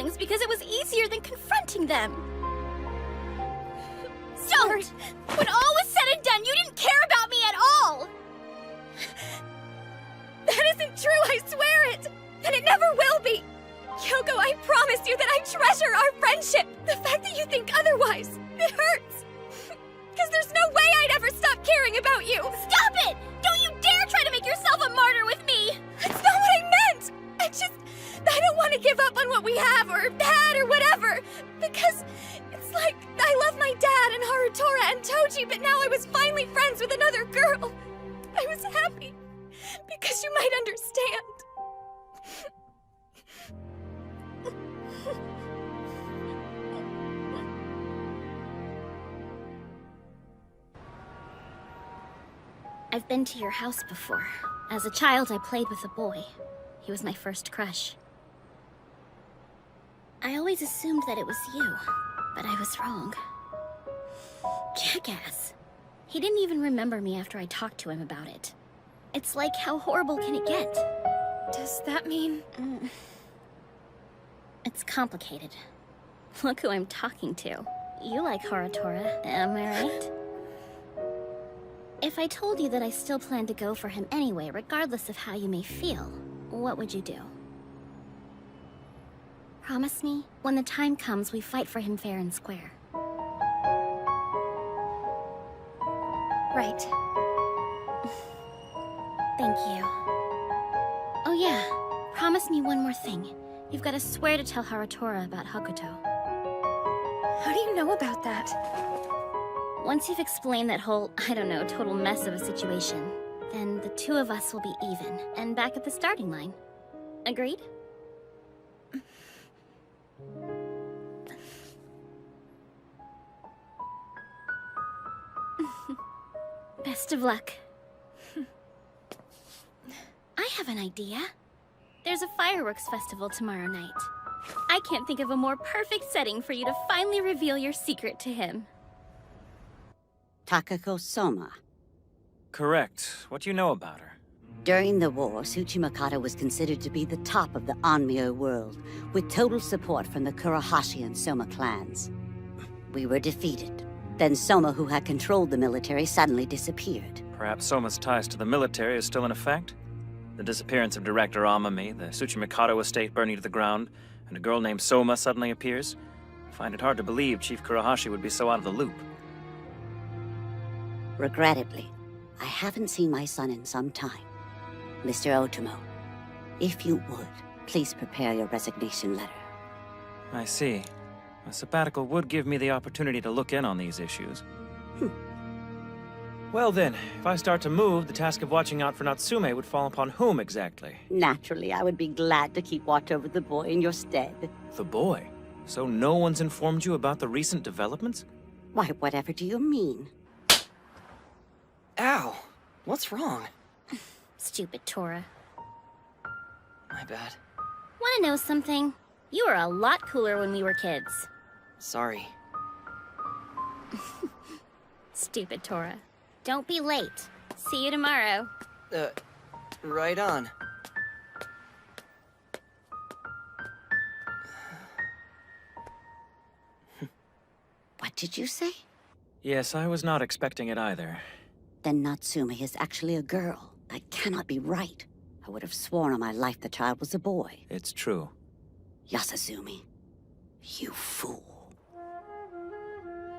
feelings because it was easier than confronting them. Don't! When all was said and done, you didn't care about me at all! That isn't true, I swear it! And it never will be! Kyoko, I promise you that I treasure our friendship! The fact that you think otherwise, it hurts! Because there's no way I'd ever stop caring about you! Stop it! Don't you dare try to make yourself a martyr with me! That's not what I meant! I don't want to give up on what we have, or had, or whatever! Because it's like, I love my dad and Harutora and Toji, but now I was finally friends with another girl! I was happy, because you might understand. I've been to your house before. As a child, I played with a boy. He was my first crush. I always assumed that it was you, but I was wrong. Jackass. He didn't even remember me after I talked to him about it. It's like, how horrible can it get? Does that mean... It's complicated. Look who I'm talking to. You like Harutora, am I right? If I told you that I still plan to go for him anyway, regardless of how you may feel, what would you do? Promise me, when the time comes, we fight for him fair and square. Right. Thank you. Oh yeah, promise me one more thing. You've got to swear to tell Harutora about Hokuto. How do you know about that? Once you've explained that whole, I don't know, total mess of a situation, then the two of us will be even, and back at the starting line. Agreed? Best of luck. I have an idea. There's a fireworks festival tomorrow night. I can't think of a more perfect setting for you to finally reveal your secret to him. Takako Soma. Correct. What do you know about her? During the war, Tsuchimikado was considered to be the top of the Onmyo world, with total support from the Kurahashi and Soma clans. We were defeated. Then Soma, who had controlled the military, suddenly disappeared. Perhaps Soma's ties to the military is still in effect? The disappearance of Director Amami, the Tsuchimikado estate burning to the ground, and a girl named Soma suddenly appears? I find it hard to believe Chief Kurahashi would be so out of the loop. Regrettably, I haven't seen my son in some time. Mr. Otomo, if you would, please prepare your resignation letter. I see. A sabbatical would give me the opportunity to look in on these issues. Well then, if I start to move, the task of watching out for Natsume would fall upon whom exactly? Naturally, I would be glad to keep watch over the boy in your stead. The boy? So no one's informed you about the recent developments? Why, whatever do you mean? Ow! What's wrong? Stupid Tora. My bad. Wanna know something? You were a lot cooler when we were kids. Sorry. Stupid Tora. Don't be late. See you tomorrow. Right on. What did you say? Yes, I was not expecting it either. Then Natsume is actually a girl. That cannot be right. I would have sworn on my life the child was a boy. It's true. Yasazumi, you fool.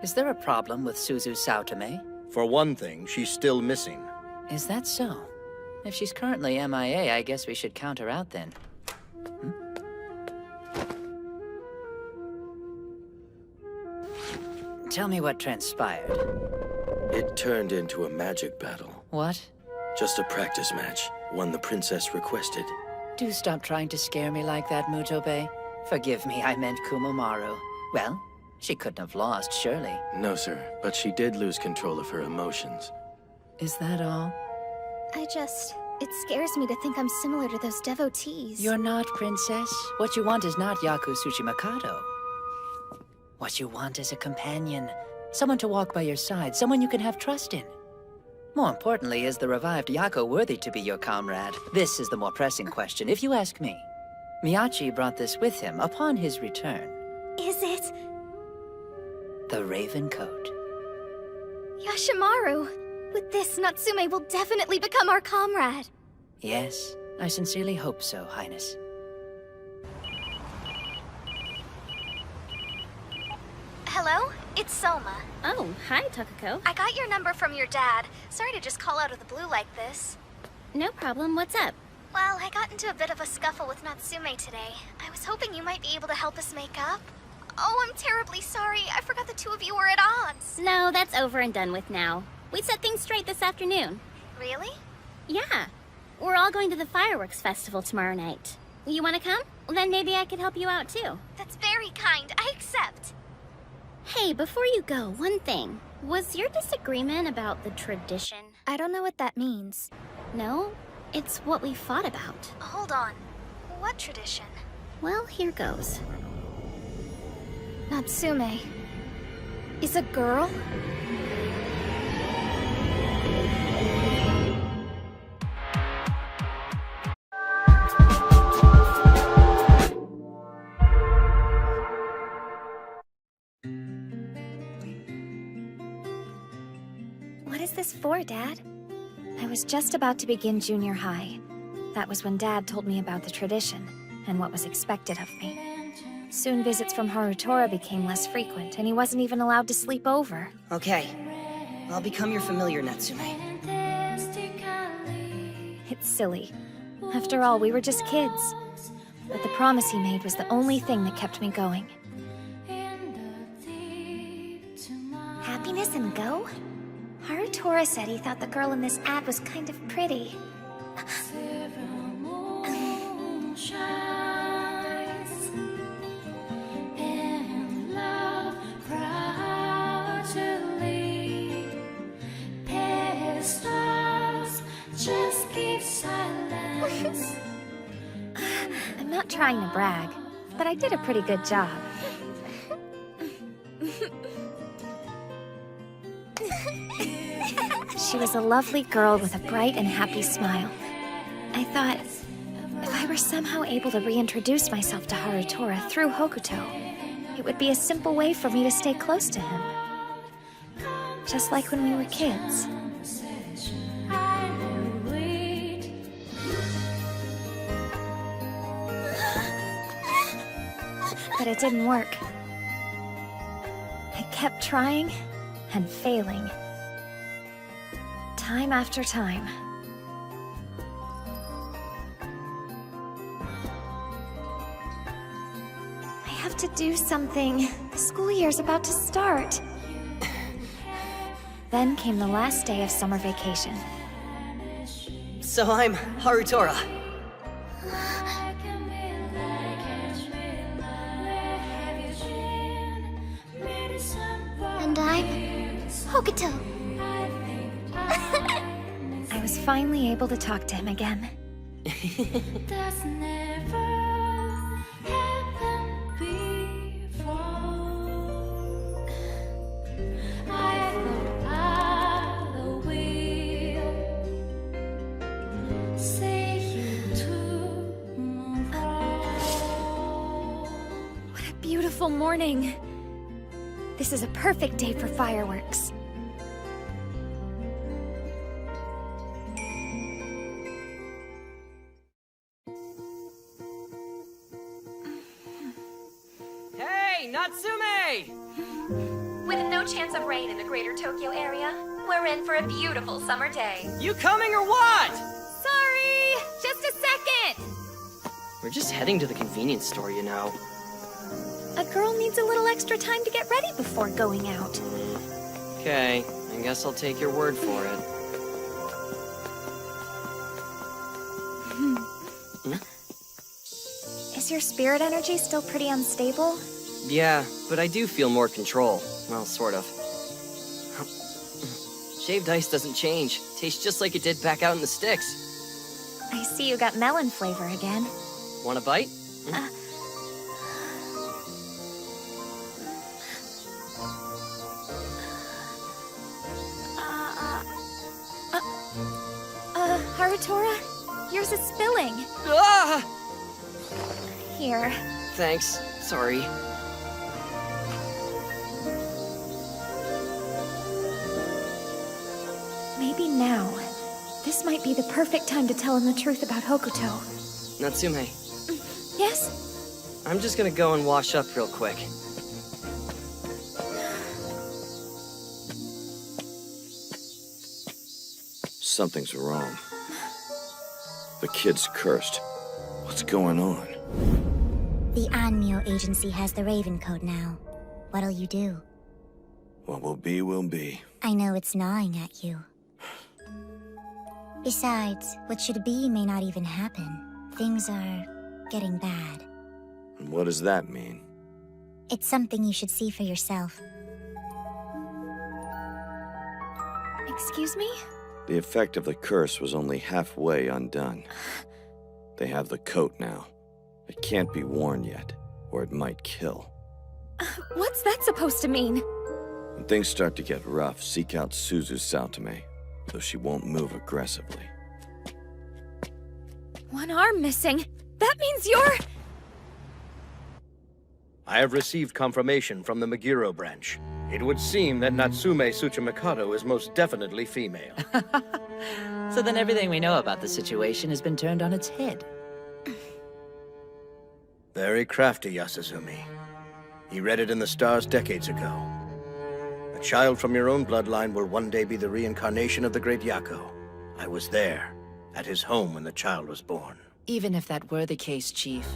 Is there a problem with Suzu Saotome? For one thing, she's still missing. Is that so? If she's currently MIA, I guess we should count her out then. Tell me what transpired. It turned into a magic battle. What? Just a practice match, one the princess requested. Do stop trying to scare me like that, Mutobe. Forgive me, I meant Kumomaru. Well, she couldn't have lost, surely. No, sir, but she did lose control of her emotions. Is that all? It scares me to think I'm similar to those devotees. You're not, princess. What you want is not Yaku Tsuchimikado. What you want is a companion. Someone to walk by your side, someone you can have trust in. More importantly, is the revived Yako worthy to be your comrade? This is the more pressing question, if you ask me. Miyachi brought this with him upon his return. Is it The Raven Coat. Yashimaru? With this, Natsume will definitely become our comrade. Yes, I sincerely hope so, Highness. Hello? It's Soma. Oh, hi, Takako. I got your number from your dad. Sorry to just call out of the blue like this. No problem, what's up? Well, I got into a bit of a scuffle with Natsume today. I was hoping you might be able to help us make up. Oh, I'm terribly sorry. I forgot the two of you were at odds. No, that's over and done with now. We set things straight this afternoon. Really? Yeah. We're all going to the fireworks festival tomorrow night. You want to come? Well, then maybe I could help you out too. That's very kind. I accept. Hey, before you go, one thing. Was your disagreement about the tradition? I don't know what that means. No? It's what we fought about. Hold on. What tradition? Well, here goes. Natsume is a girl? What is this for, Dad? I was just about to begin junior high. That was when Dad told me about the tradition and what was expected of me. Soon visits from Harutora became less frequent, and he wasn't even allowed to sleep over. Okay. I'll become your familiar, Natsume. It's silly. After all, we were just kids. But the promise he made was the only thing that kept me going. Happiness and go? Harutora said he thought the girl in this ad was kind of pretty. I'm not trying to brag, but I did a pretty good job. She was a lovely girl with a bright and happy smile. I thought, if I were somehow able to reintroduce myself to Harutora through Hokuto, it would be a simple way for me to stay close to him. Just like when we were kids. But it didn't work. I kept trying and failing. Time after time. I have to do something. The school year's about to start. Then came the last day of summer vacation. So I'm Harutora. And I'm Hokuto. I was finally able to talk to him again. What a beautiful morning. This is a perfect day for fireworks. Hey, Natsume! With no chance of rain in the greater Tokyo area, we're in for a beautiful summer day. You coming or what? Sorry! Just a second! We're just heading to the convenience store, you know. A girl needs a little extra time to get ready before going out. Okay, I guess I'll take your word for it. Is your spirit energy still pretty unstable? Yeah, but I do feel more control. Well, sort of. Shaved ice doesn't change. Tastes just like it did back out in the sticks. I see you got melon flavor again. Want a bite? Harutora? Yours is spilling. Ah! Here. Thanks. Sorry. Maybe now. This might be the perfect time to tell him the truth about Hokuto. Natsume, Yes? I'm just gonna go and wash up real quick. Something's wrong. The kid's cursed. What's going on? The Anmyo agency has the Raven Code now. What'll you do? What will be, will be. I know it's gnawing at you. Besides, what should be may not even happen. Things are getting bad. And what does that mean? It's something you should see for yourself. Excuse me? The effect of the curse was only halfway undone. They have the coat now. It can't be worn yet, or it might kill. What's that supposed to mean? When things start to get rough, seek out Suzu Saotome, though she won't move aggressively. One arm missing. That means you're... I have received confirmation from the Meguro branch. It would seem that Natsume Tsuchimikado is most definitely female. So then everything we know about the situation has been turned on its head. Very crafty, Yasuzumi. He read it in the stars decades ago. A child from your own bloodline will one day be the reincarnation of the great Yako. I was there, at his home when the child was born. Even if that were the case, Chief,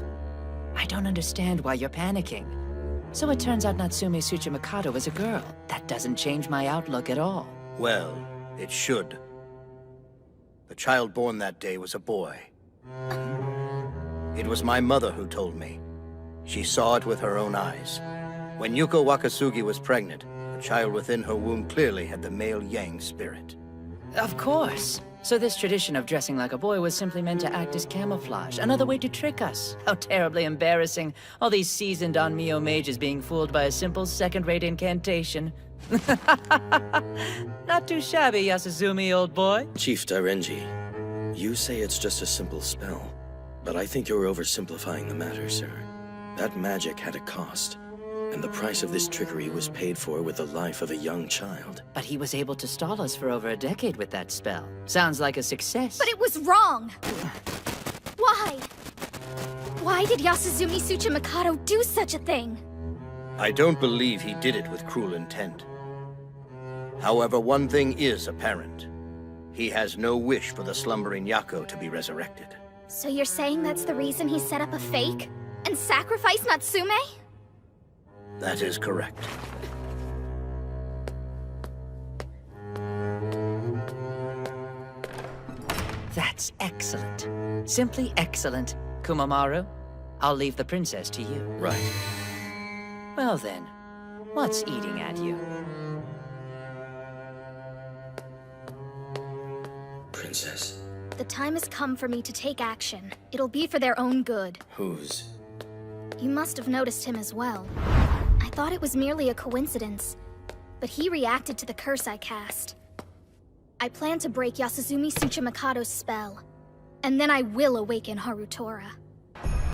I don't understand why you're panicking. So it turns out Natsume Tsuchimikado was a girl. That doesn't change my outlook at all. Well, it should. The child born that day was a boy. It was my mother who told me. She saw it with her own eyes. When Yuko Wakasugi was pregnant, the child within her womb clearly had the male Yang spirit. Of course. So this tradition of dressing like a boy was simply meant to act as camouflage, another way to trick us. How terribly embarrassing. All these seasoned Onmyo mages being fooled by a simple second-rate incantation. Not too shabby, Yasuzumi, old boy. Chief Dairenji, you say it's just a simple spell, but I think you're oversimplifying the matter, sir. That magic had a cost, and the price of this trickery was paid for with the life of a young child. But he was able to stall us for over a decade with that spell. Sounds like a success. But it was wrong! Why? Why did Yasuzumi Tsuchimikado do such a thing? I don't believe he did it with cruel intent. However, one thing is apparent. He has no wish for the slumbering Yako to be resurrected. So you're saying that's the reason he set up a fake? And sacrificed Natsume? That is correct. That's excellent. Simply excellent. Kumamaru, I'll leave the princess to you. Right. Well then, what's eating at you? Princess. The time has come for me to take action. It'll be for their own good. Whose? You must have noticed him as well. I thought it was merely a coincidence, but he reacted to the curse I cast. I plan to break Yasuzumi Tsuchimikado's spell, and then I will awaken Harutora.